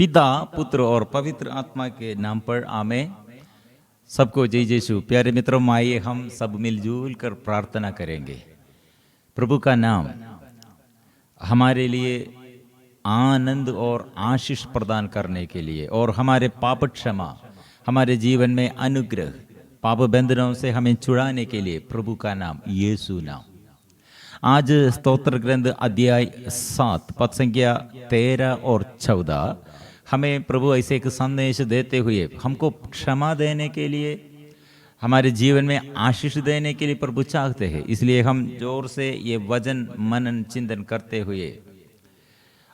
पिता, पुत्र और पवित्र आत्मा के नाम पर आमेन। सबको जय यीशु। प्यारे मित्रों, आइए हम सब मिलजुल कर प्रार्थना करेंगे। प्रभु का नाम हमारे लिए आनंद और आशीष प्रदान करने के लिए और हमारे पाप क्षमा, हमारे जीवन में अनुग्रह, पाप बंधनों से हमें छुड़ाने के लिए प्रभु का नाम यीशु नाम। आज स्तोत्र ग्रंथ अध्याय 7 पद संख्या 13 और 14 हमें प्रभु ऐसे एक संदेश देते हुए हमको क्षमा देने के लिए, हमारे जीवन में आशीष देने के लिए प्रभु चाहते हैं। इसलिए हम जोर से ये वचन मनन चिंतन करते हुए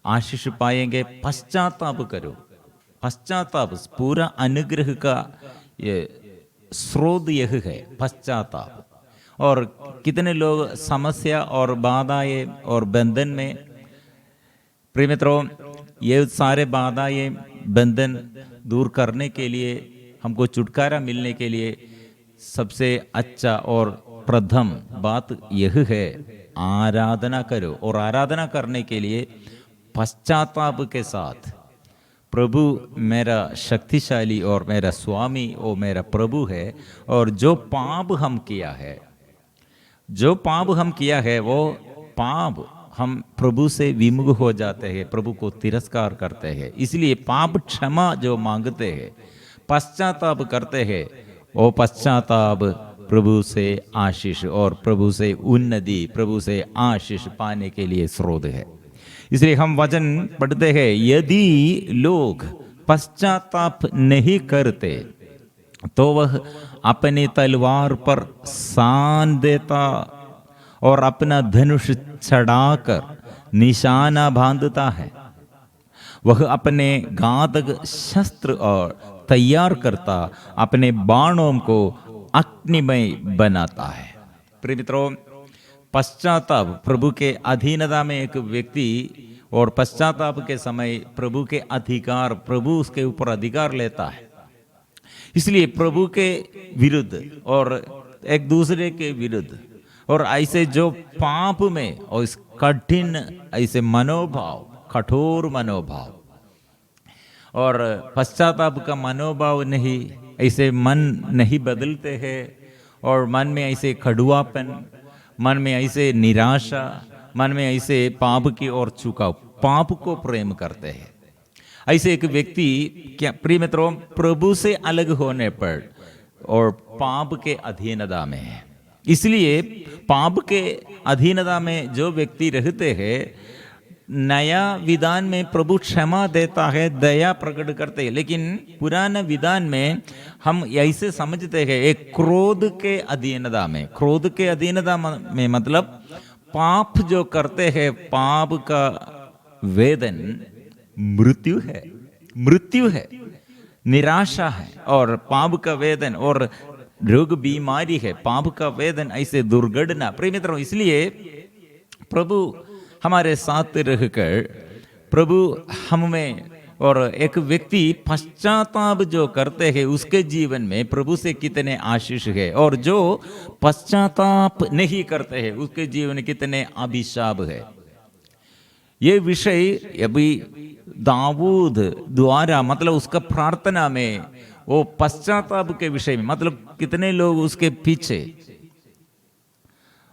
आशीष पाएंगे। पश्चाताप करो। पश्चाताप पूरा अनुग्रह का ये स्रोत यह है, पश्चाताप। और कितने लोग समस्या और बाधाएं और बंधन में, प्रिय मित्रों, ये सारे बाधाएं बंधन दूर करने के लिए, हमको छुटकारा मिलने के लिए सबसे अच्छा और प्रथम बात यह है, आराधना करो। और आराधना करने के लिए पश्चाताप के साथ, प्रभु मेरा शक्तिशाली और मेरा स्वामी और मेरा प्रभु है, और जो पाप हम किया है, जो पाप हम किया है वो पाप हम प्रभु से विमुख हो जाते हैं, प्रभु को तिरस्कार करते हैं। इसलिए पाप क्षमा जो मांगते हैं, पश्चाताप करते हैं, वो पश्चाताप प्रभु से आशीष और प्रभु से उन्नति, प्रभु से आशीष पाने के लिए स्रोत है। इसलिए हम वचन पढ़ते हैं, यदि लोग पश्चाताप नहीं करते तो वह अपनी तलवार पर सान देता और अपना धनुष चढ़ाकर निशाना बांधता है। वह अपने घातक शस्त्र और तैयार करता, अपने बाणों को अग्निमय बनाता है। प्रिय मित्रों, पश्चाताप प्रभु के अधीनता में एक व्यक्ति, और पश्चाताप के समय प्रभु के अधिकार, प्रभु उसके ऊपर अधिकार लेता है। इसलिए प्रभु के विरुद्ध और एक दूसरे के विरुद्ध और ऐसे जो पाप में और इस कठिन ऐसे मनोभाव, कठोर मनोभाव और पश्चाताप का मनोभाव नहीं, ऐसे मन नहीं बदलते हैं, और मन में ऐसे कड़ुआपन, मन में ऐसे निराशा, मन में ऐसे पाप की ओर झुकाव, पाप को प्रेम करते हैं, ऐसे एक व्यक्ति, क्या प्रिय मित्रों, प्रभु से अलग होने पर और पाप के अधीनता में है। इसलिए पाप के अधीनता में जो व्यक्ति रहते हैं, नया विधान में प्रभु क्षमा देता है, दया प्रकट करते हैं, लेकिन पुराना विधान में हम ऐसे समझते हैं, एक क्रोध के अधीनता में, क्रोध के अधीनता में मतलब पाप जो करते हैं, पाप का वेदन मृत्यु है, मृत्यु है, निराशा है, और पाप का वेदन और रोग बीमारी है, पाप का वेदन ऐसे दुर्घटना। प्रिय मित्रों, इसलिए प्रभु हमारे साथ रहकर, प्रभु हम में, और एक व्यक्ति पश्चाताप जो करते हैं उसके जीवन में प्रभु से कितने आशीष है, और जो पश्चाताप नहीं करते हैं उसके जीवन में कितने अभिशाप है। ये विषय अभी दाऊद द्वारा, मतलब उसका प्रार्थना में वो पश्चाताप के विषय में, मतलब कितने लोग उसके पीछे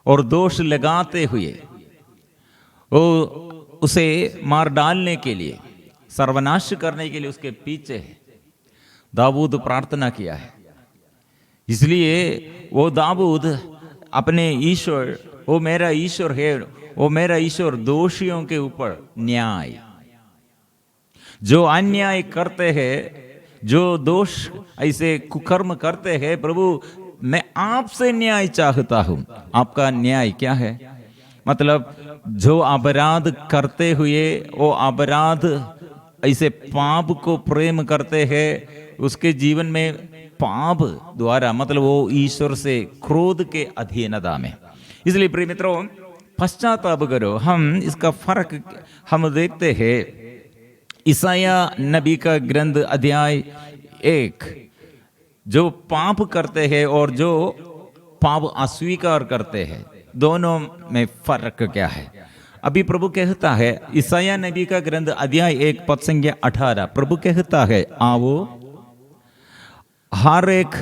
और दोष लगाते हुए वो उसे मार डालने के लिए, सर्वनाश करने के लिए उसके पीछे है। दाऊद प्रार्थना किया है। इसलिए वो दाऊद अपने ईश्वर, वो मेरा ईश्वर है, वो मेरा ईश्वर, दोषियों के ऊपर न्याय, जो अन्याय करते हैं, जो दोष ऐसे कुकर्म करते हैं, प्रभु मैं आपसे न्याय चाहता हूं। आपका न्याय क्या है? मतलब जो अपराध करते हुए वो अपराध ऐसे पाप को प्रेम करते हैं, उसके जीवन में पाप द्वारा, मतलब वो ईश्वर से क्रोध के अधीनता में। इसलिए प्रिय मित्रों, पश्चाताप करो। हम इसका फर्क हम देखते हैं ईसाया नबी का ग्रंथ अध्याय 1, जो पाप करते हैं और जो पाप अस्वीकार करते हैं, दोनों में फर्क क्या है? अभी प्रभु कहता है, ईसाया नबी का ग्रंथ अध्याय 1 पद संख्या 18, प्रभु कहता है, आओ हर एक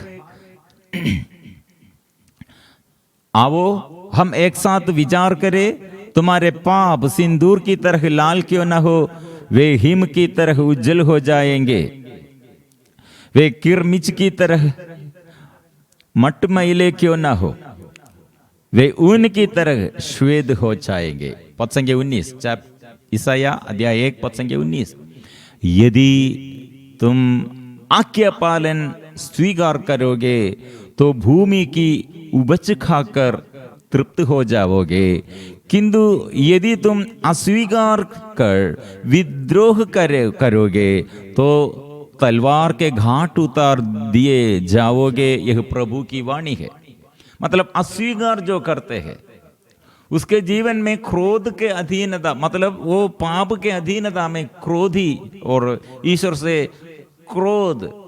आओ हम एक साथ विचार करें, तुम्हारे पाप सिंदूर की तरह लाल क्यों न हो, वे हिम की तरह उज्जवल हो जाएंगे, वे किरमिच की तरह मटमैले क्यों न हो, वे ऊन की तरह श्वेत हो जाएंगे। पद संख्या 19, ईसाया अध्याय 1 पद संख्या 19। यदि तुम आज्ञा पालन स्वीकार करोगे तो भूमि की उपज खाकर तृप्त हो जाओगे, किंतु यदि तुम अस्वीकार कर विद्रोह करोगे तो तलवार के घाट उतार दिए जाओगे। यह प्रभु की वाणी है। मतलब अस्वीकार जो करते हैं उसके जीवन में क्रोध के अधीनता, मतलब वो पाप के अधीनता में क्रोधी और ईश्वर से क्रोध,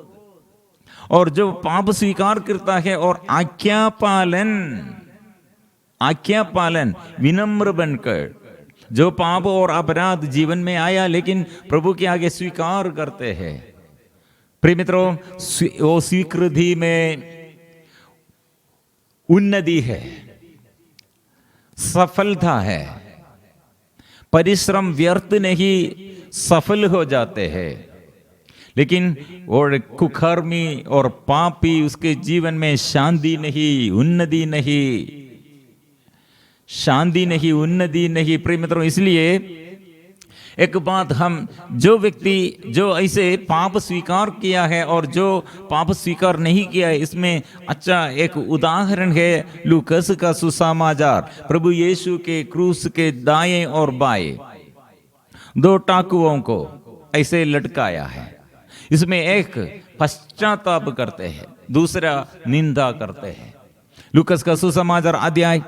और जो पाप स्वीकार करता है और आज्ञा पालन विनम्र बनकर जो पाप और अपराध जीवन में आया लेकिन प्रभु के आगे स्वीकार करते हैं, प्रिय मित्रों, वो स्वीकृति में उन्नति है, सफलता है, परिश्रम व्यर्थ नहीं, सफल हो जाते हैं। लेकिन और कुकर्मी और पापी उसके जीवन में शांति नहीं, उन्नति नहीं। प्रिय मित्रों, इसलिए एक बात, हम जो व्यक्ति जो ऐसे पाप स्वीकार किया है और जो पाप स्वीकार नहीं किया है, इसमें अच्छा एक उदाहरण है लूकस का सुसमाचार। प्रभु यीशु के क्रूस के दाएं और बाएं 2 टाकुओं को ऐसे लटकाया है। इसमें एक पश्चाताप करते हैं, दूसरा निंदा करते हैं। लूकस का सुसमाचार अध्याय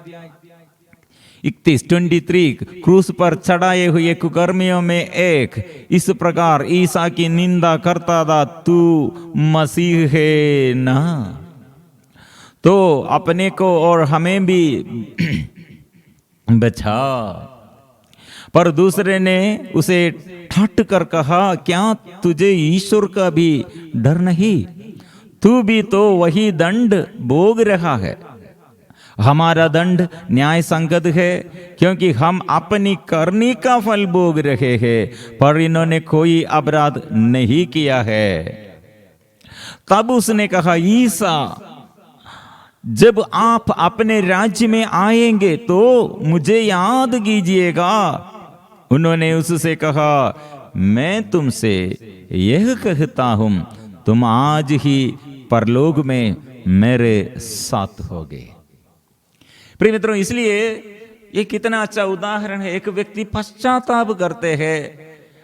23 क्रूस पर चढ़ाए हुए कुकर्मियों में एक इस प्रकार ईसा की निंदा करता था, तू मसीह है ना, तो अपने को और हमें भी बचा। पर दूसरे ने उसे ठट कर कहा, क्या तुझे ईश्वर का भी डर नहीं? तू भी तो वही दंड भोग रहा है। हमारा दंड न्याय संगत है, क्योंकि हम अपनी करनी का फल भोग रहे हैं, पर इन्होंने कोई अपराध नहीं किया है। तब उसने कहा, ईसा, जब आप अपने राज्य में आएंगे तो मुझे याद कीजिएगा। उन्होंने उससे कहा, मैं तुमसे यह कहता हूं, तुम आज ही परलोक में मेरे साथ होगे। प्रिय मित्रों, इसलिए ये कितना अच्छा उदाहरण है। एक व्यक्ति पश्चाताप करते हैं,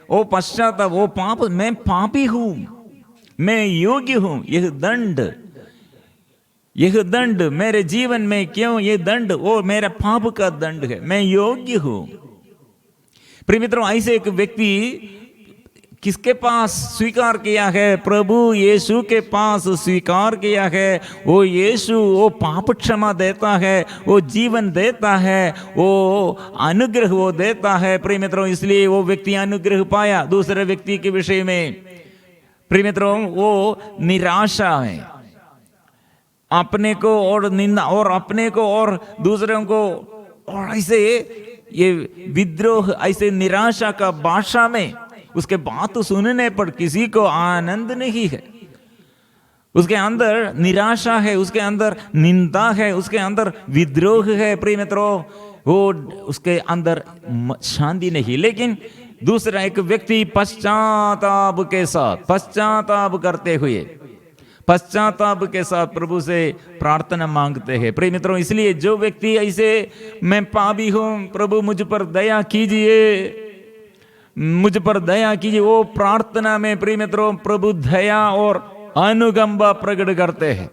वो पश्चाताप, वो पाप, मैं पापी हूं, मैं योग्य हूं, यह दंड मेरे जीवन में क्यों, ये दंड वो मेरा पाप का दंड है, मैं योग्य हूं। प्रिय मित्रों, ऐसे एक व्यक्ति किसके पास स्वीकार किया है? प्रभु यीशु के पास स्वीकार किया है। वो यीशु, वो पाप क्षमा देता है, वो जीवन देता है, वो अनुग्रह वो देता है। प्रिय मित्रों, इसलिए वो व्यक्ति अनुग्रह पाया। दूसरे व्यक्ति के विषय में प्रिय मित्रों, वो निराशा है, अपने को और निंदा, और अपने को और दूसरों को, और ऐसे ये विद्रोह, ऐसे निराशा का भाषा में उसके बात सुनने पर किसी को आनंद नहीं है। उसके अंदर निराशा है, उसके अंदर निंदा है, उसके अंदर विद्रोह है। प्रिय मित्रों, वो उसके अंदर शांति नहीं। लेकिन दूसरा एक व्यक्ति पश्चाताप के साथ प्रभु से प्रार्थना मांगते हैं। प्रिय मित्रों, इसलिए जो व्यक्ति ऐसे, मैं पापी हूं, प्रभु मुझ पर दया कीजिए, वो प्रार्थना में प्रिय मित्रों प्रभु दया और अनुकंपा प्रकट करते हैं।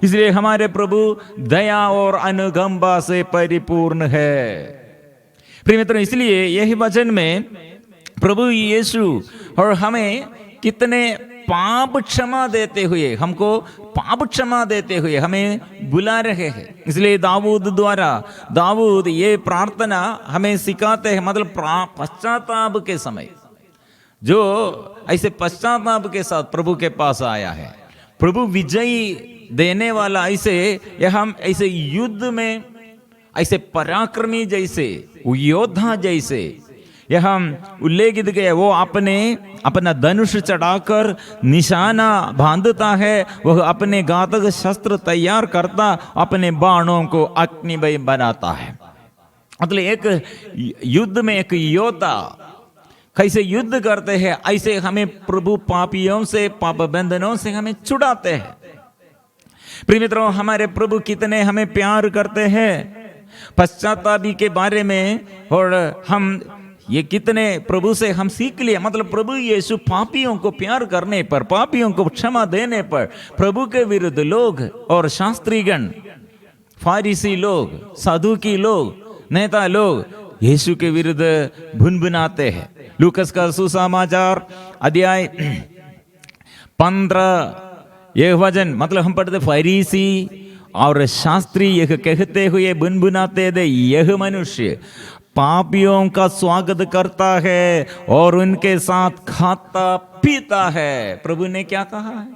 इसलिए हमारे प्रभु दया और अनुकंपा से परिपूर्ण है। प्रिय मित्रों, इसलिए यही वचन में प्रभु यीशु और हमें कितने पाप क्षमा देते हुए, हमको पाप क्षमा देते हुए हमें बुला रहे हैं। इसलिए दाऊद ये प्रार्थना हमें सिखाते हैं, मतलब पश्चाताप के समय जो ऐसे पश्चाताप के साथ प्रभु के पास आया है, प्रभु विजयी देने वाला, ऐसे हम ऐसे युद्ध में ऐसे पराक्रमी जैसे योद्धा जैसे यह हम उल्लेखित गए, वो अपना धनुष चढ़ाकर निशाना बांधता है, वह अपने घातक शस्त्र तैयार करता, अपने बाणों को अग्निमय बनाता है। मतलब एक युद्ध में एक योद्धा कैसे युद्ध करते हैं, ऐसे हमें प्रभु पापियों से, पाप बंधनों से हमें छुड़ाते हैं। प्रिय मित्रों, हमारे प्रभु कितने हमें प्यार करते हैं पश्चातापी के बारे में, और हम ये कितने प्रभु से हम सीख लिए। मतलब प्रभु यीशु पापियों को प्यार करने पर, पापियों को क्षमा देने पर, प्रभु के विरुद्ध लोग और शास्त्रीगण, फारिसी लोग, साधुकी लोग, नेता लोग यीशु के विरुद्ध भुनभुनाते हैं। लूकस का सुसमाचार अध्याय 15 यह वचन, मतलब हम पढ़ते, फरीसी और शास्त्री यह कहते हुए भुनभुनाते थे, यह मनुष्य पापियों का स्वागत करता है और उनके साथ खाता पीता है। प्रभु ने क्या कहा है?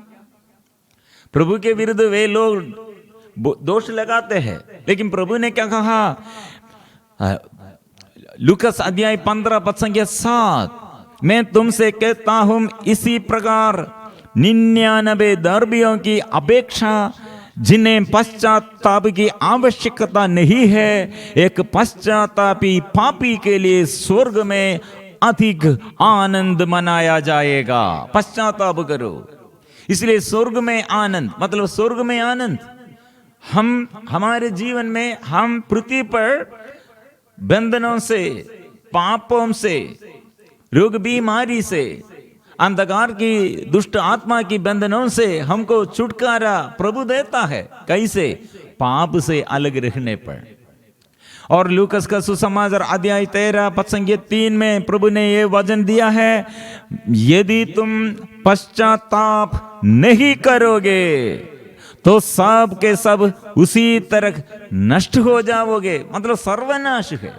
प्रभु के विरुद्ध वे लोग दोष लगाते हैं, लेकिन प्रभु ने क्या कहा? लूकस अध्याय 15 पद संख्या 7, मैं तुमसे कहता हूं इसी प्रकार 99 धर्मियों की अपेक्षा जिन्हें पश्चाताप की आवश्यकता नहीं है, एक पश्चातापी पापी के लिए स्वर्ग में अधिक आनंद मनाया जाएगा। पश्चाताप करो, इसलिए स्वर्ग में आनंद, मतलब स्वर्ग में आनंद। हम हमारे जीवन में हम पृथ्वी पर बंधनों से, पापों से, रोग बीमारी से, अंधकार की दुष्ट आत्मा की बंधनों से हमको छुटकारा प्रभु देता है। कैसे? पाप से अलग रहने पर। और लूकस का सुसमाचार अध्याय 13 पद संख्या 3 में प्रभु ने ये वचन दिया है, यदि तुम पश्चाताप नहीं करोगे तो सब के सब उसी तरह नष्ट हो जाओगे। मतलब सर्वनाश है।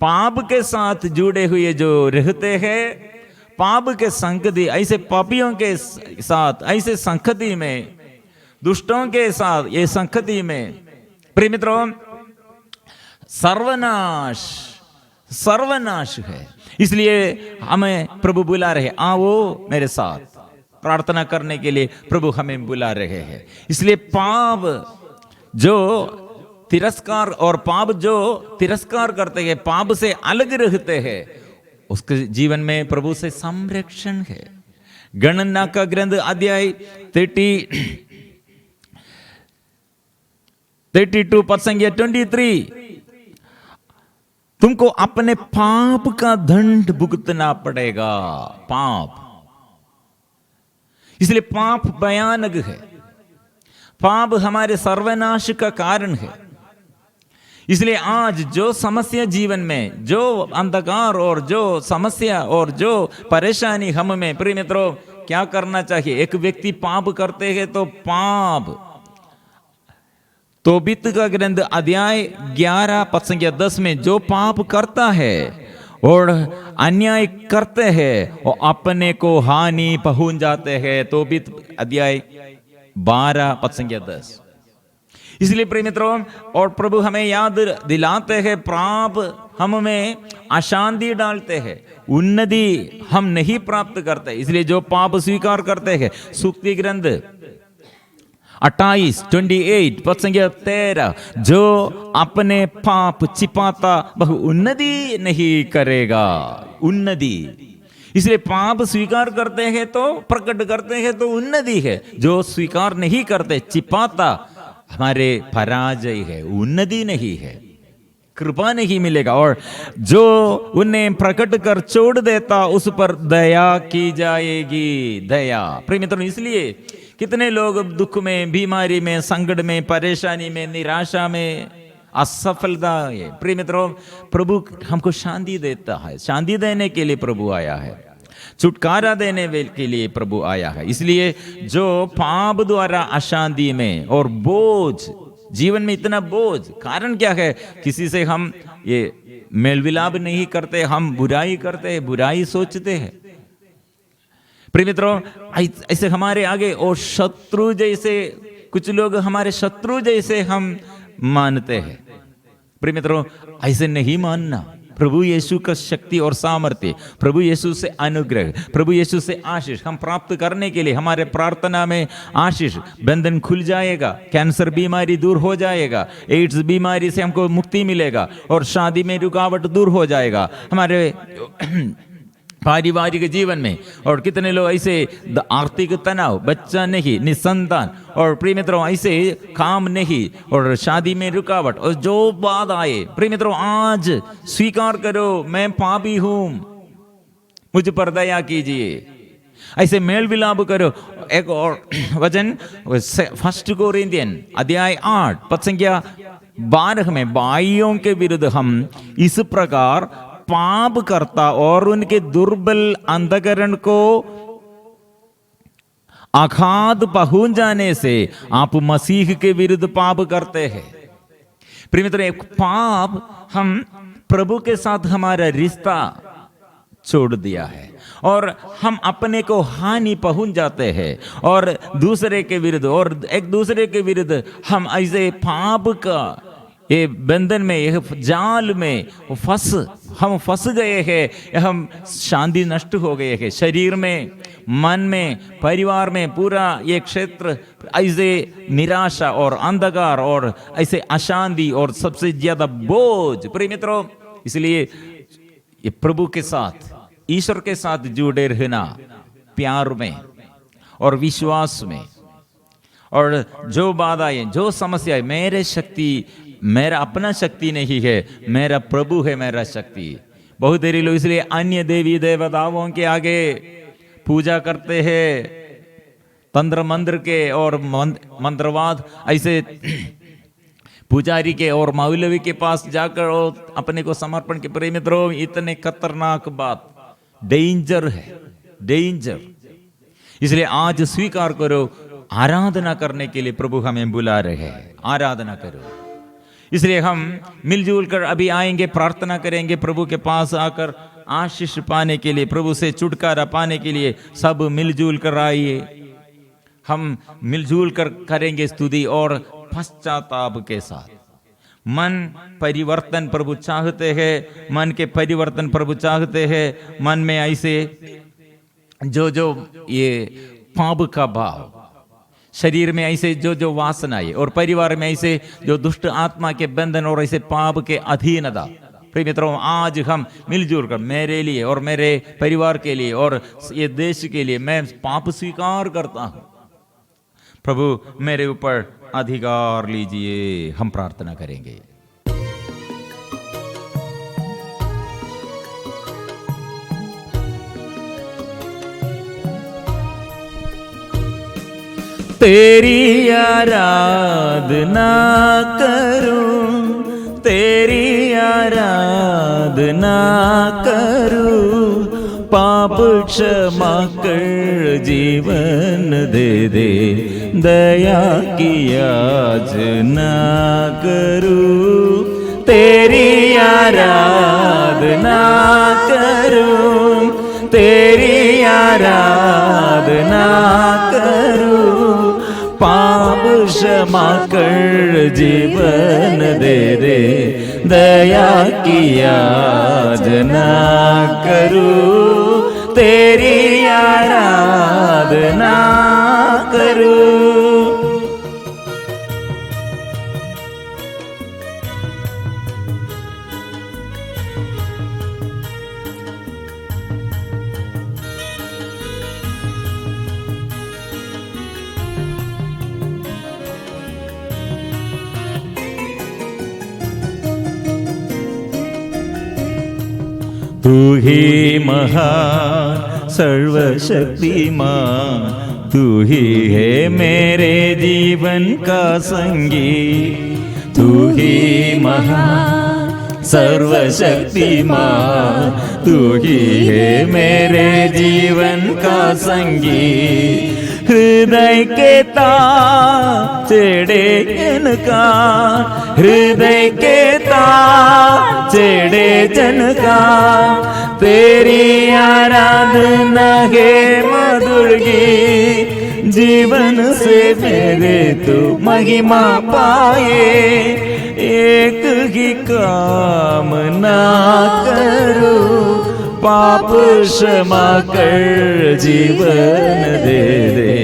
पाप के साथ जुड़े हुए जो रहते हैं, पाप के संगति, ऐसे पापियों के साथ, ऐसे संगति में, दुष्टों के साथ ये संगति में, प्रिय मित्रों, सर्वनाश सर्वनाश है। इसलिए हमें प्रभु बुला रहे, आओ मेरे साथ प्रार्थना करने के लिए प्रभु हमें बुला रहे हैं। इसलिए पाप जो तिरस्कार, और पाप जो तिरस्कार करते हैं, पाप से अलग रहते हैं, उसके जीवन में प्रभु से संरक्षण है। गणना का ग्रंथ अध्याय 32 पद संख्या 23, तुमको अपने पाप का दंड भुगतना पड़ेगा। पाप, इसलिए पाप भयानक है। पाप हमारे सर्वनाश का कारण है। इसलिए आज जो समस्या जीवन में, जो अंधकार और जो समस्या और जो परेशानी हम में, प्रिय मित्रों, क्या करना चाहिए? एक व्यक्ति पाप करते हैं तो पाप, तोबीत का ग्रंथ अध्याय 11 पद संख्या 10 में, जो पाप करता है और अन्याय करते हैं और अपने को हानि पहुंच जाते हैं। तोबीत अध्याय 12 पद संख्या 10। इसलिए प्रिय मित्रों, और प्रभु हमें याद दिलाते हैं, पाप हम में अशांति डालते हैं, उन्नति हम नहीं प्राप्त करते। इसलिए जो पाप स्वीकार करते हैं, सूक्ति ग्रंथ 28 पद संख्या 13, जो अपने पाप छिपाता वह उन्नति नहीं करेगा। उन्नति, इसलिए पाप स्वीकार करते हैं तो, प्रकट करते हैं तो उन्नति है। जो स्वीकार नहीं करते, छिपाता, हमारे पराजय है, उन्नति नहीं है, कृपा नहीं मिलेगा। और जो उन्हें प्रकट कर छोड़ देता, उस पर दया की जाएगी। दया, प्रिय मित्रों, इसलिए कितने लोग दुख में, बीमारी में, संकट में, परेशानी में, निराशा में, असफलता है। प्रिय मित्रों, प्रभु हमको शांति देता है, शांति देने के लिए प्रभु आया है। छुटकारा देने के लिए प्रभु आया है। इसलिए जो पाप द्वारा अशांति में और बोझ, जीवन में इतना बोझ, कारण क्या है? किसी से हम ये मेल विलाप नहीं करते, हम बुराई करते हैं, बुराई सोचते हैं। प्रिय मित्रों, ऐसे हमारे आगे और शत्रु जैसे कुछ लोग हमारे शत्रु जैसे हम मानते हैं। प्रिय मित्रों, ऐसे नहीं मानना। प्रभु यीशु का शक्ति और सामर्थ्य, प्रभु यीशु से अनुग्रह, प्रभु यीशु से आशीष हम प्राप्त करने के लिए हमारे प्रार्थना में आशीष, बंधन खुल जाएगा, कैंसर बीमारी दूर हो जाएगा, एड्स बीमारी से हमको मुक्ति मिलेगा और शादी में रुकावट दूर हो जाएगा, हमारे पारिवारिक जीवन में। और कितने लोग ऐसे आर्थिक तनाव, बच्चा नहीं, निसंतान, और प्रिय मित्रों ऐसे काम नहीं और शादी में रुकावट और जो बात आए, प्रिय मित्रों आज स्वीकार करो मैं पापी हूं, मुझ पर दया कीजिए, ऐसे मेल विलाप करो। एक और वचन 1 कोरिन्थियन अध्याय 8 पद संख्या 12 में, भाइयों के विरुद्ध हम इस प्रकार पाप करता और उनके दुर्बल अंतःकरण को आघात पहुंच जाने से आप मसीह के विरुद्ध पाप करते हैं। प्रिय मित्रों, एक पाप, हम प्रभु के साथ हमारा रिश्ता छोड़ दिया है और हम अपने को हानि पहुंच जाते हैं और दूसरे के विरुद्ध, और एक दूसरे के विरुद्ध हम ऐसे पाप का ये बंधन में, यह जाल में हम फंस गए हैं, हम शांति नष्ट हो गए हैं। शरीर में, मन में, परिवार में, पूरा ये क्षेत्र ऐसे निराशा और अंधकार और ऐसे अशांति और सबसे ज्यादा बोझ। प्रिय मित्रों, इसलिए ये प्रभु के साथ, ईश्वर के साथ जुड़े रहना, प्यार में और विश्वास में, और जो बाधाएं, जो समस्या, मेरा अपना शक्ति नहीं है, मेरा प्रभु है मेरा शक्ति। बहुत देरी लोग इसलिए अन्य देवी देवताओं के आगे पूजा करते हैं, तंत्र मंत्र के और मंत्रवाद, ऐसे पुजारी के और मौलवी के पास जाकर और अपने को समर्पण के। प्रिय मित्रों, इतने खतरनाक बात, डेंजर है, डेंजर। इसलिए आज स्वीकार करो, आराधना करने के लिए प्रभु हमें बुला रहे हैं, आराधना करो। इसलिए हम मिलजुल कर अभी आएंगे, प्रार्थना करेंगे प्रभु के पास आकर आशीष पाने के लिए, प्रभु से छुटकारा पाने के लिए सब मिलजुल कर आइए। हम मिलजुल कर करेंगे स्तुति और पश्चाताप के साथ। मन परिवर्तन प्रभु चाहते हैं, मन के परिवर्तन प्रभु चाहते हैं। मन में ऐसे जो ये पाप का भाव, शरीर में ऐसे जो वासनाएं, और परिवार में ऐसे जो दुष्ट आत्मा के बंधन और ऐसे पाप के अधीनता। प्रिय मित्रों, आज हम मिलजुल कर मेरे लिए और मेरे परिवार के लिए और ये देश के लिए मैं पाप स्वीकार करता हूं। प्रभु मेरे ऊपर अधिकार लीजिए। हम प्रार्थना करेंगे। तेरी आराधना करूं, तेरी आराधना करूं, पाप क्षमा कर जीवन दे दे, दया की याचना करूं। तेरी आराधना करूं, तेरी आराधना करूं, पाप क्षमा कर जीवन दे दे, दया की याचना करूं। तेरी आराधना करूं। तू ही महान सर्वशक्तिमान, तू ही है मेरे जीवन का संगी। तू ही महान सर्वशक्तिमान, तू ही है मेरे जीवन का संगी। हृदय के तार चढ़े जनका, हृदय के तार चढ़े जनका, तेरी आराधना है मधुर गीत, जीवन से मेरे तो महिमा पाए। एक ही कामना करूं, पाप क्षमा कर जीवन दे दे,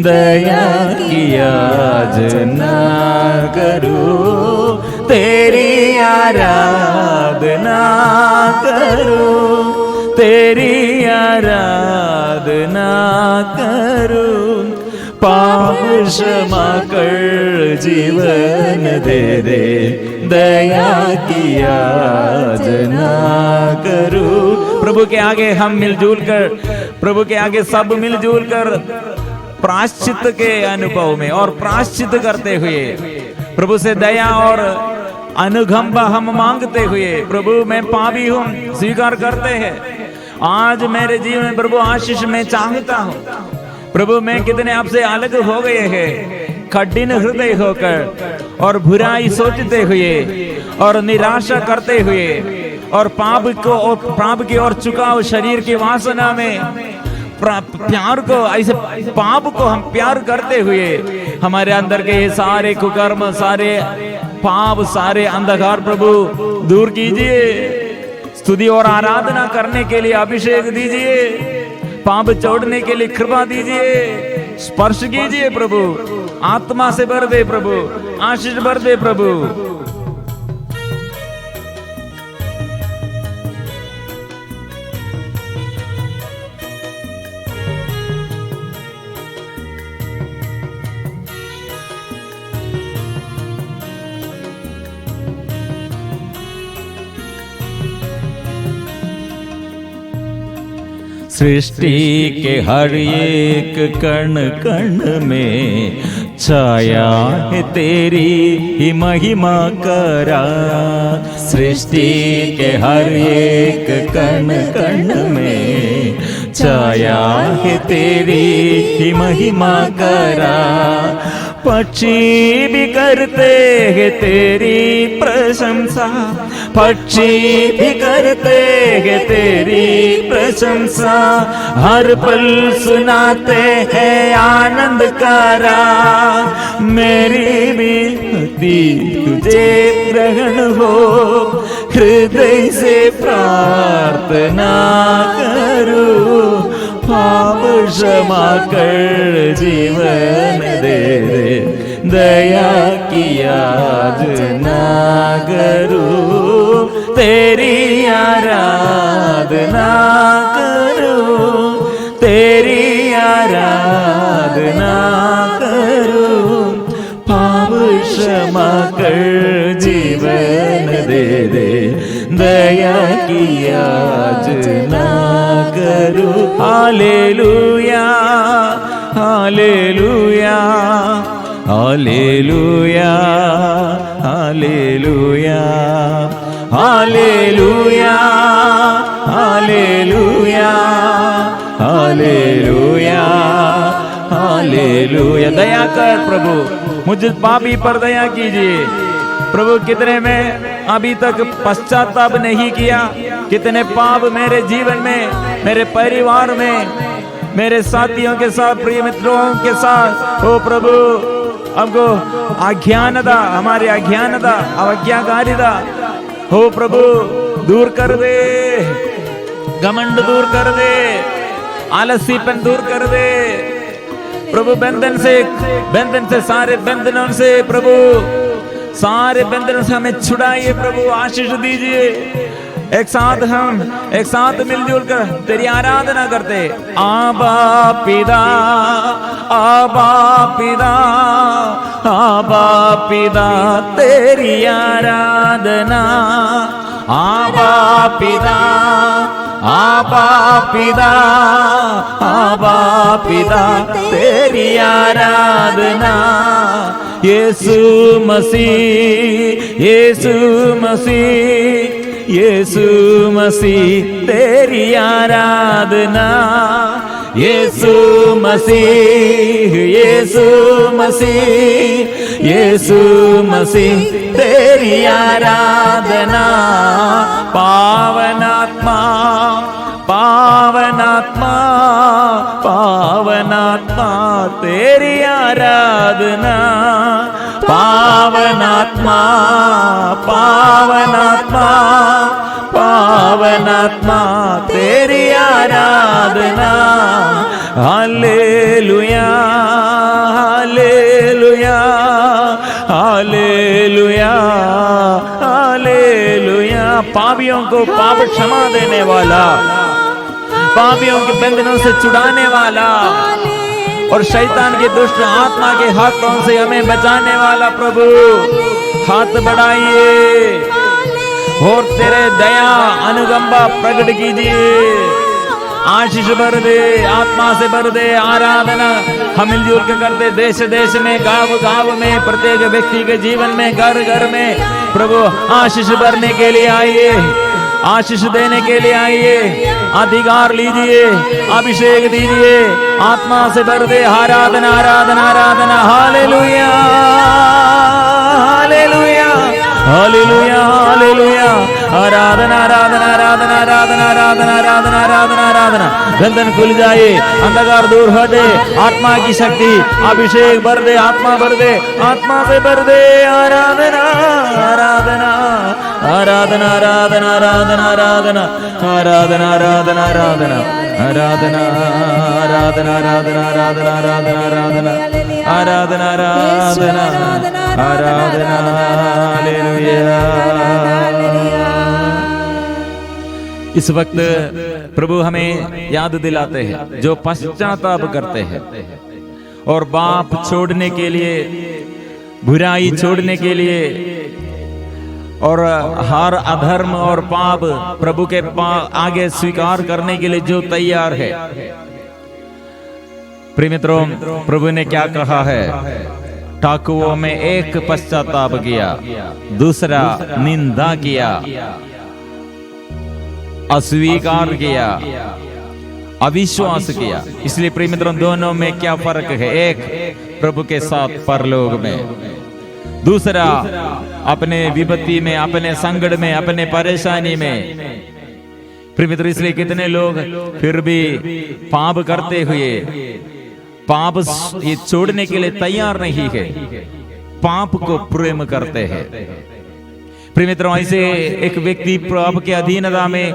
दया की याचना करूं, तेरी आराधना करूं, तेरी आराधना करूं, पाप क्षमा कर जीवन दे दे, दया की याचना करूं। प्रभु के आगे हम मिलजुल कर, प्रभु के आगे सब मिलजुल कर प्रायश्चित के अनुभव में और प्रायश्चित करते हुए प्रभु से दया और अनुकंपा हम मांगते हुए, प्रभु मैं पापी हूं स्वीकार करते हैं, आज मेरे जीवन में प्रभु आशीष में चाहता हूं। प्रभु मैं कितने आपसे अलग हो गए हैं, कठिन हृदय होकर और बुराई सोचते हुए और निराशा करते हुए और पाप की ओर झुकाव शरीर की वासना में प्यार को, ऐसे पाप को हम प्यार करते हुए हमारे अंदर के ये सारे कुकर्म, सारे पाप, सारे अंधकार प्रभु दूर कीजिए। स्तुति और आराधना करने के लिए अभिषेक दीजिए, पाप छोड़ने के लिए कृपा दीजिए, स्पर्श कीजिए प्रभु, आत्मा से भर दे प्रभु, आशीष भर दे प्रभु। सृष्टि के हर एक कण कण में छाया है तेरी ही महिमा करा। सृष्टि के हर एक कण कण में छाया है तेरी ही महिमा करा। पक्षी भी करते हैं तेरी प्रशंसा, पक्षी भी करते हैं तेरी प्रशंसा, हर पल सुनाते हैं आनंद करा। मेरी भी भक्ति तुझे ग्रहण हो, हृदय से प्रार्थना करूं, पाप क्षमा कर जीवन दे दे, दया की याचना करूं, तेरी आराधना करूं, तेरी आराधना करूं, पाप क्षमा कर जीवन दे दे, दया की याचना करूं। Hallelujah hallelujah hallelujah hallelujah hallelujah hallelujah hallelujah hallelujah. दया कर प्रभु, मुझ पापी पर दया कीजिए प्रभु। कितने में अभी तक पश्चाताप नहीं किया, कितने पाप मेरे जीवन में, मेरे परिवार में, मेरे साथियों के साथ, प्रिय मित्रों के साथ, ओ प्रभु हमको अज्ञानता, हमारी अज्ञानता, अवज्ञाकारिता हो प्रभु दूर कर दे, घमंड दूर कर दे, आलसीपन दूर कर दे प्रभु। बंधन से सारे बंधनों से प्रभु, सारे बंधनों से हमें छुड़ाइए प्रभु, आशीष दीजिए। एक साथ मिलजुल कर तेरी आराधना करते। आबा पिता आबा पिता आबा पिता तेरी आराधना। आबा पिता आबा पिता आबा पिता तेरी आराधना। यीशु मसीह यीशु मसीह, यीशु मसीह तेरी आराधना, यीशु मसीह, यीशु मसीह, यीशु मसीह तेरी आराधना। पावनात्मा, पावनात्मा, पावनात्मा तेरी आराधना, पावनात्मा, पावनात्मा, पावनात्मा तेरी आराधना। Hallelujah, hallelujah, hallelujah, hallelujah. पापियों को पाप क्षमा देने वाला, पापियों के बंधनों से छुड़ाने वाला और शैतान की दुष्ट आत्मा के हाथों से हमें बचाने वाला प्रभु, हाथ बढ़ाइए और तेरे दया अनुकंपा प्रकट कीजिए। आशीष भर दे, आत्मा से भर दे। आराधना हम मिलजुल के करते, देश देश में, गांव गांव में, प्रत्येक व्यक्ति के जीवन में, घर घर में प्रभु आशीष भरने के लिए आइए, आशीष देने के लिए आइए। अधिकार लीजिए, अभिषेक दीजिए, आत्मा से भर दे। आराधना, आराधना, आराधना। Hallelujah, hallelujah, hallelujah, hallelujah. आराधना, आराधना, आराधना, आराधना, आराधना, आराधना, आराधना, आराधना। बंधन खुल जाए, अंधकार दूर हो दे, आत्मा की शक्ति, अभिषेक भर दे, आत्मा भर दे, आत्मा से भर दे। आराधना, आराधना, आराधना, आराधना, आराधना, आराधना, आराधना, आराधना, आराधना, आराधना, आराधना, आराधना, आराधना, आराधना, आराधना, आराधना, आराधना, आराधना। हालेलुया। इस वक्त प्रभु हमें याद दिलाते हैं, जो पश्चाताप करते हैं और पाप छोड़ने के लिए, बुराई छोड़ने के लिए और हर अधर्म और पाप प्रभु के आगे स्वीकार करने के लिए जो तैयार है। प्रिय मित्रों, प्रभु ने क्या कहा है? टाकुओं में एक पश्चाताप किया, दूसरा निंदा किया, अस्वीकार किया, अविश्वास किया। इसलिए प्रिय मित्रों, दोनों में क्या फर्क है? एक प्रभु के साथ परलोक में, दूसरा अपने विपत्ति में, अपने संकट में, अपने परेशानी में। प्रिय मित्रों, इसलिए कितने लोग फिर भी पाप करते हुए पाप ये छोड़ने के लिए तैयार नहीं है, पाप को प्रेम करते हैं। प्रिय मित्रों, ऐसे एक व्यक्ति पाप के अधीनता में,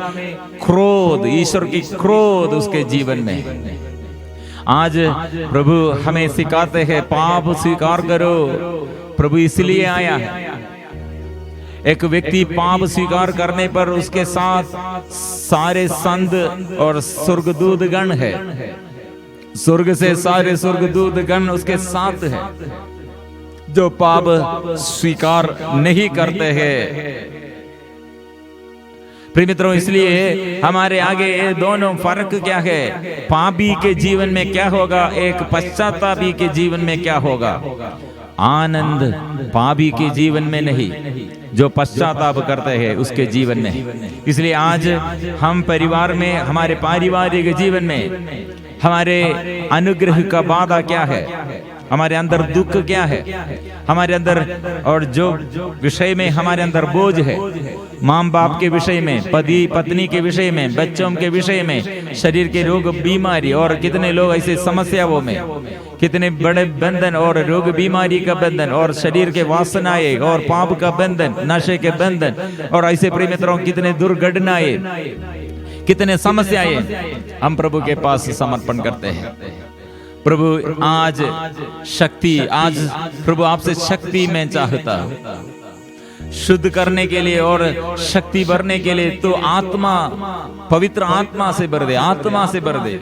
क्रोध, ईश्वर की क्रोध उसके जीवन में। आज प्रभु हमें सिखाते हैं, पाप स्वीकार करो। प्रभु इसलिए आया है। एक व्यक्ति पाप स्वीकार करने पर उसके साथ सारे संत और स्वर्गदूत गण है, स्वर्ग से सारे स्वर्गदूत गण उसके साथ है। जो पाप स्वीकार नहीं करते हैं। प्रिय मित्रों, इसलिए हमारे आगे ये दोनों फर्क क्या है? पापी के जीवन में क्या होगा, एक पश्चातापी के जीवन में क्या होगा? आनंद पापी के जीवन में नहीं, जो पश्चाताप करते हैं उसके जीवन में। इसलिए आज हम परिवार में, हमारे पारिवारिक जीवन में हमारे अनुग्रह का वादा क्या है? हमारे अंदर दुख क्या है? हमारे अंदर और जो विषय में हमारे अंदर बोझ है, माँ बाप के विषय में, पति पत्नी के विषय में, बच्चों के विषय में, शरीर के रोग बीमारी, और कितने लोग ऐसे समस्याओं में, कितने बड़े बंधन और रोग बीमारी का बंधन और शरीर के वासनाएं और पाप का बंधन, नशे के बंधन, और ऐसे प्रिय मित्रों कितने दुर्घटनाएं, कितने समस्याएं हम प्रभु के पास समर्पण करते हैं। प्रभु आज शक्ति, आज प्रभु आपसे शक्ति मैं चाहता हूं शुद्ध करने के लिए और शक्ति भरने के लिए। तो आत्मा, पवित्र आत्मा से भर दे, आत्मा से भर दे,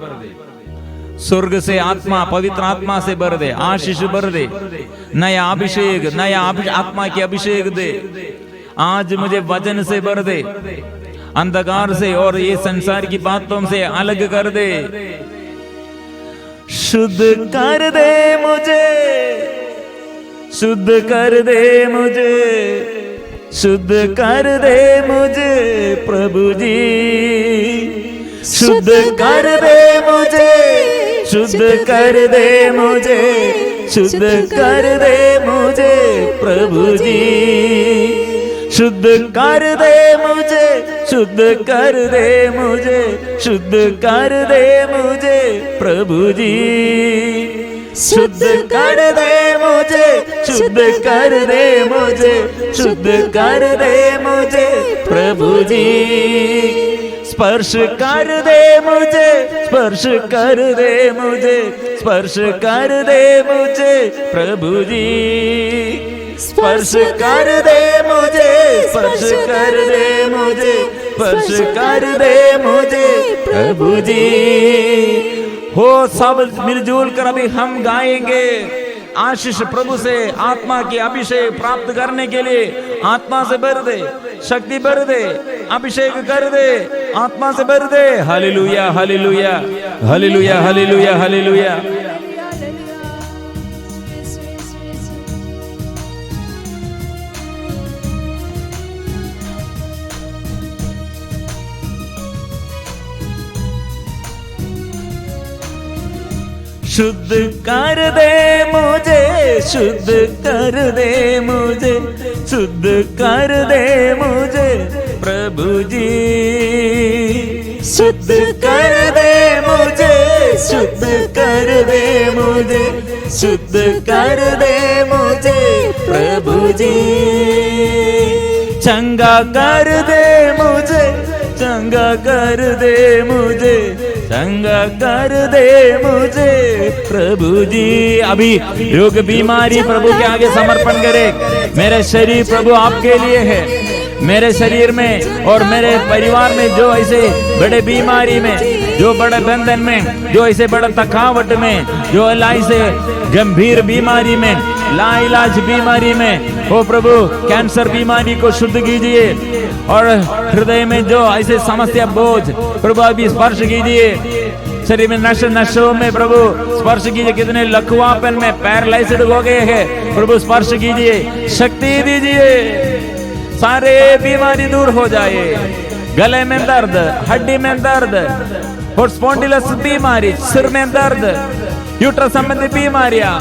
स्वर्ग से आत्मा, पवित्र आत्मा से भर दे, आशीष भर दे, नया अभिषेक, नया आत्मा की अभिषेक दे। आज मुझे वचन से भर दे, अंधकार से और ये संसार की बातों से अलग कर दे। शुद्ध कर दे मुझे, शुद्ध कर दे मुझे, शुद्ध कर दे मुझे प्रभु जी, शुद्ध कर दे मुझे, शुद्ध कर दे मुझे, शुद्ध कर दे मुझे प्रभु जी, शुद्ध कर दे मुझे, शुद्ध कर दे मुझे, शुद्ध कर दे मुझे प्रभु जी, शुद्ध कर दे मुझे, शुद्ध कर दे मुझे, शुद्ध कर दे मुझे प्रभु जी, स्पर्श कर दे मुझे, स्पर्श कर दे मुझे, स्पर्श कर दे मुझे प्रभु जी, स्पर्श कर दे मुझे, स्पर्श कर दे मुझे, स्पर्श कर दे मुझे प्रभु जी। हो सब मिलजुल कर अभी हम गाएंगे आशीष प्रभु से, आत्मा की अभिषेक प्राप्त करने के लिए आत्मा से भर दे, शक्ति भर दे, अभिषेक कर दे, आत्मा से भर दे। Hallelujah hallelujah hallelujah hallelujah hallelujah. शुद्ध कर दे मुझे, शुद्ध कर दे मुझे, शुद्ध कर दे मुझे प्रभु जी, शुद्ध कर दे मुझे, शुद्ध कर दे मुझे, शुद्ध कर दे मुझे प्रभु जी, चंगा कर दे मुझे, चंगा कर दे मुझे, चंगा कर दे मुझे प्रभु जी। अभी रोग बीमारी प्रभु के आगे समर्पण करे। मेरे शरीर प्रभु आपके लिए है, मेरे शरीर में और मेरे परिवार में जो ऐसे बड़े बीमारी में, जो बड़े बंधन में, जो ऐसे बड़े थकावट में, जो ऐसे गंभीर बीमारी में, लाइलाज बीमारी में, ओ प्रभु कैंसर बीमारी को शुद्ध कीजिए, और हृदय में जो ऐसे समस्या बोझ प्रभु अभी स्पर्श कीजिए, शरीर में नशों में प्रभु स्पर्श कीजिए, कितने लकवापन में पैरालाइज्ड हो गए हैं प्रभु स्पर्श कीजिए, शक्ति दीजिए, सारे बीमारी दूर हो जाए, गले में दर्द, हड्डी में दर्द, और स्पॉन्डिलस बीमारी, सिर में दर्द, यूट्रस संबंधी बीमारियां,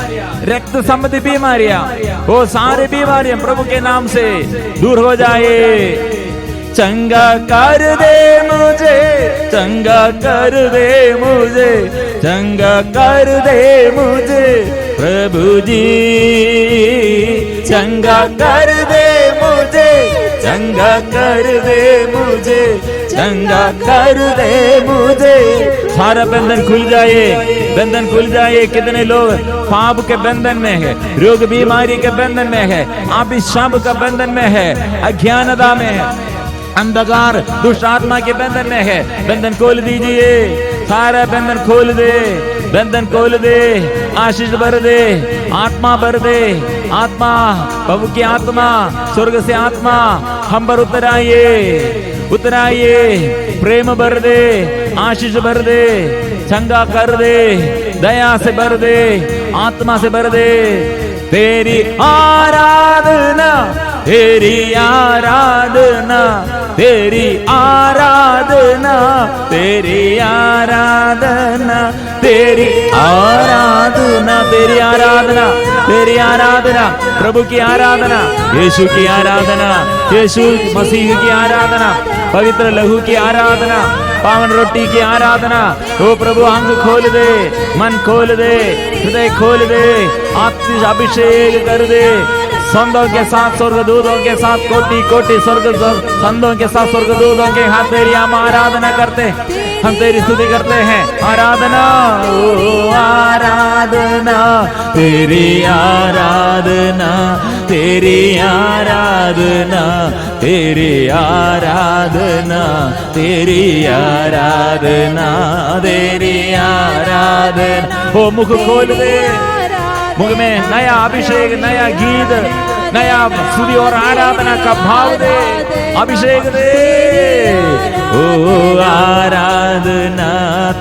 रक्त संबंधी बीमारियां, वो सारे बीमारियां प्रभु के नाम से दूर हो जाए। चंगा कर दे मुझे, चंगा कर दे मुझे, चंगा कर दे मुझे प्रभु जी, चंगा कर दे मुझे, चंगा कर दे मुझे, चंगा कर दे मुझे। सारा बंधन खुल जाए, बंधन खुल जाए। कितने लोग पाप के बंधन में है, रोग बीमारी के बंधन में है, अभिशाप का बंधन में है, अज्ञानता में है, अंधकार दुष्ट आत्मा के बंधन में है। बंधन खोल दीजिए, सारा बंधन खोल दे, बंधन खोल दे, आशीष भर दे, आत्मा भर दे, आत्मा प्रभु की आत्मा, स्वर्ग से आत्मा हम पर उतर आइए, उतर आइए, प्रेम भर दे, आशीष भर दे, चंगा कर दे, दया से भर दे, आत्मा से भर दे। तेरी आराधना, तेरी आराधना, तेरी आराधना, तेरी आराधना, तेरी आराधना, तेरी आराधना, तेरी आराधना, प्रभु की आराधना, यीशु की आराधना, यीशु मसीह की आराधना, पवित्र लहू की आराधना, पावन रोटी की आराधना। ओ प्रभु अंग खोल दे, मन खोल दे, हृदय खोल दे, आत्मिक अभिषेक कर दे। संतों के साथ स्वर्गदूतों के साथ कोटि कोटि स्वर्ग संतों के साथ स्वर्गदूतों के हाथ तेरी हम आराधना करते, हम तेरी स्तुति करते हैं। आराधना, ओ आराधना, तेरी आराधना, तेरी आराधना, तेरी आराधना, तेरी आराधना, तेरी आराधना। ओ मुख खोल दे, मुख में नया अभिषेक, नया गीत, नया स्तुति और आराधना का भाव दे, अभिषेक दे। ओ आराधना,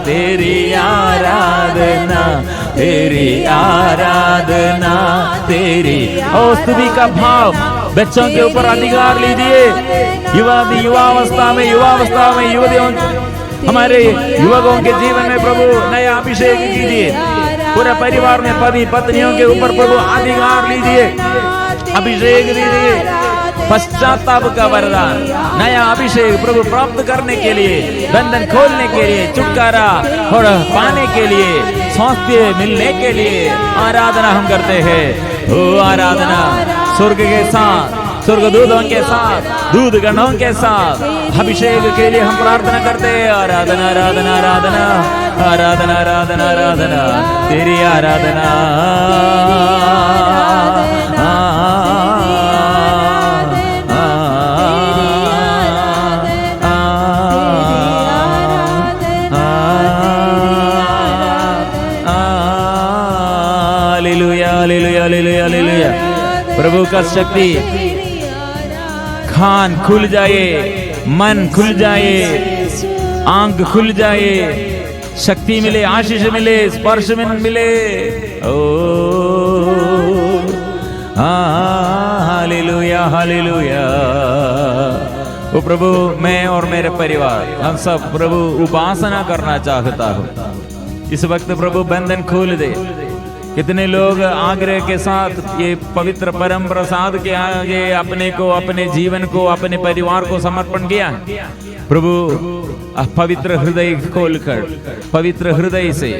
तेरी आराधना, तेरी आराधना, तेरी ओ स्तुति का भाव, बच्चों के ऊपर अधिकार लीजिए, युवावस्था में युवतियों, हमारे युवकों के जीवन में प्रभु नया अभिषेक कीजिए। पूरे परिवार में पति पत्नियों के ऊपर प्रभु अधिकार लीजिए, अभिषेक दीजिए, पश्चाताप का वरदान, नया अभिषेक प्रभु प्राप्त करने के लिए, बंधन खोलने के लिए, छुटकारा और पाने के लिए, स्वास्थ्य मिलने के लिए आराधना हम करते हैं। ओ आराधना स्वर्ग के साथ, स्वर्गदूतों के साथ, दूत गणों के साथ अभिषेक के लिए हम प्रार्थना करते हैं। आराधना आराधना आराधना आराधना आराधना आराधना, तेरी आराधना हालेलुया। प्रभु का शक्ति, कान खुल जाए, मन खुल जाए, आंख खुल जाए, शक्ति मिले, आशीष मिले, स्पर्श मिले। ओ हालेलुया हालेलुया। ओ प्रभु, मैं और मेरे परिवार हम सब प्रभु उपासना करना चाहता हूँ। इस वक्त प्रभु बंधन खोल दे। कितने लोग आग्रह के साथ ये पवित्र परम प्रसाद के आगे अपने को, अपने जीवन को, अपने परिवार को समर्पण किया। प्रभु पवित्र हृदय खोलकर, पवित्र हृदय से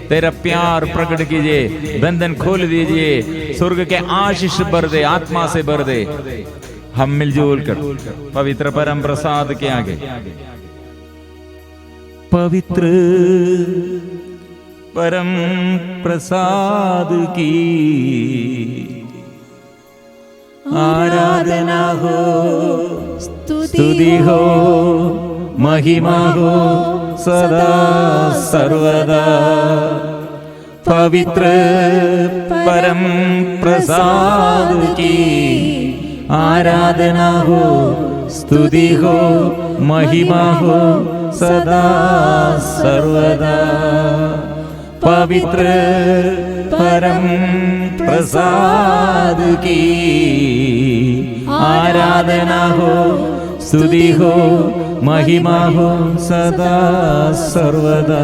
तेरा प्यार प्रकट कीजिए, बंधन खोल दीजिए, स्वर्ग के आशीष भर दे, आत्मा से भर दे। हम मिलजुल कर पवित्र परम प्रसाद के आगे, पवित्र परम प्रसाद की आराधना हो, स्तुति हो, महिमा हो सदा सर्वदा। पवित्र परम प्रसाद की आराधना हो, स्तुति हो, महिमा हो सदा सर्वदा। पवित्र परम प्रसाद की आराधना हो, स्तुति हो, महिमा हो सदा सर्वदा।